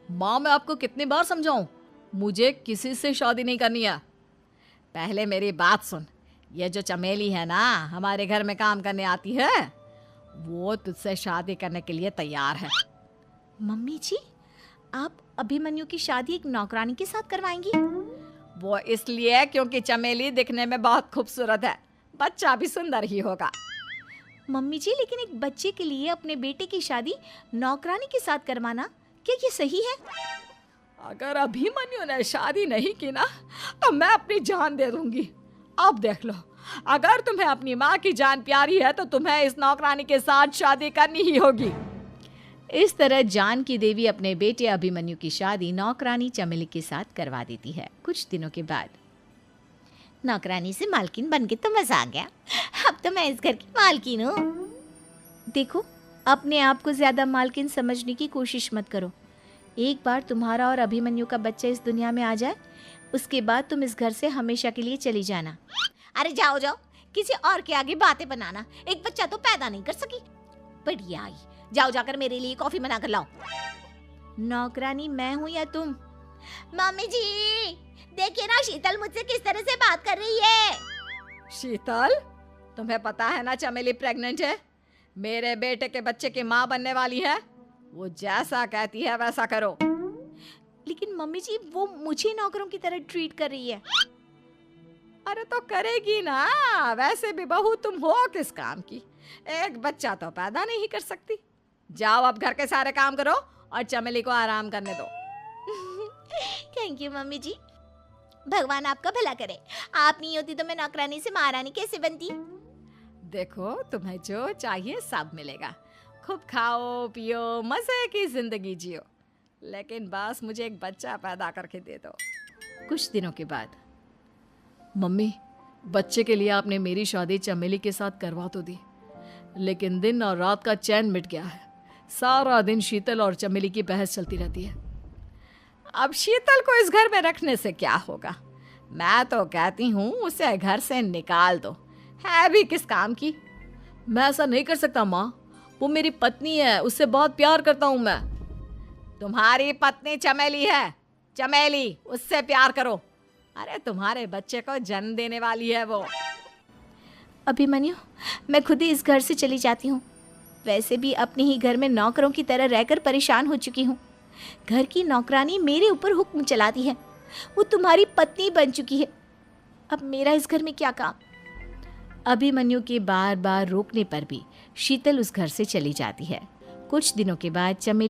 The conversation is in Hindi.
माँ, मैं आपको कितनी बार समझाऊं, मुझे किसी से शादी नहीं करनी है। पहले मेरी बात सुन। ये जो चमेली है ना, हमारे घर में काम करने आती है, वो तुझसे शादी करने के लिए तैयार है। मम्मी जी, आप अभिमन्यु की शादी एक नौकरानी के साथ करवाएंगी? वो इसलिए क्योंकि चमेली दिखने में बहुत खूबसूरत है, बच्चा भी सुंदर ही होगा। मम्मी जी, लेकिन एक बच्चे के लिए अपने बेटे की शादी नौकरानी के साथ करवाना, क्या ये सही है? अगर अभिमन्यु ने शादी नहीं की ना, तो मैं अपनी जान दे दूंगी। अब देख लो, अगर तुम्हें अपनी माँ की जान प्यारी है तो तुम्हें इस नौकरानी के साथ शादी करनी ही होगी। इस तरह जानकी देवी अपने बेटे अभिमन्यु की शादी नौकरानी चमेली के साथ करवा देती है। कुछ दिनों के बाद नौकरानी से मालकिन बन के तो मजा आ गया। अब तो मैं इस घर की मालकिन हूँ। देखो, अपने आप को ज्यादा मालकिन समझने की कोशिश मत करो। एक बार तुम्हारा और अभिमन्यु का बच्चा इस दुनिया में आ जाए, उसके बाद तुम इस घर से हमेशा के लिए चली जाना। अरे जाओ जाओ, किसी और के आगे बातें बनाना। एक बच्चा तो पैदा नहीं कर सकी। बढ़िया आई, जाओ जाकर मेरे लिए कॉफी बना कर लाओ। नौकरानी मैं हूँ या तुम? मम्मी जी, देखिए ना शीतल मुझसे किस तरह से बात कर रही है। शीतल, तुम्हें पता है ना चमेली प्रेग्नेंट है, मेरे बेटे के बच्चे की माँ बनने वाली है। वो जैसा कहती है वैसा करो। लेकिन मम्मी जी, वो मुझे नौकरों की तरह ट्रीट कर रही है। अरे तो करेगी ना, वैसे भी बहू तुम हो किस काम की, एक बच्चा तो पैदा नहीं कर सकती। जाओ अब घर के सारे काम करो और चमेली को आराम करने दो। थैंक यू मम्मी जी, भगवान आपका भला करे। आप नहीं होती तो मैं नौकरानी से महारानी कैसे बनती। देखो, तुम्हें जो चाहिए सब मिलेगा। खूब खाओ पियो, मजे की जिंदगी जियो, लेकिन बस मुझे एक बच्चा पैदा करके दे दो। कुछ दिनों के बाद, मम्मी, बच्चे के लिए आपने मेरी शादी चमेली के साथ करवा तो दी, लेकिन दिन और रात का चैन मिट गया है। सारा दिन शीतल और चमेली की बहस चलती रहती है। अब शीतल को इस घर में रखने से क्या होगा? मैं तो कहती हूँ उसे घर से निकाल दो, है भी किस काम की। मैं ऐसा नहीं कर सकता माँ, वो मेरी पत्नी है, उससे बहुत प्यार करता हूँ मैं। तुम्हारी पत्नी चमेली है, चमेली, उससे प्यार करो। अरे तुम्हारे बच्चे को जन्म देने वाली है वो। अभिमन्यु, मैं खुद ही इस घर से चली जाती हूँ। वैसे भी अपने ही घर में नौकरों की तरह रहकर परेशान हो चुकी हूँ। घर की नौकरानी मेरे ऊपर हुक्म चलाती है, वो तुम्हारी पत्नी बन चुकी है। अब मेरा इस घर में क्या काम? अभिमन्यु के बार बार रोकने पर भी शीतल उस घर से चली जाती है। कुछ दिनों के बाद चमेली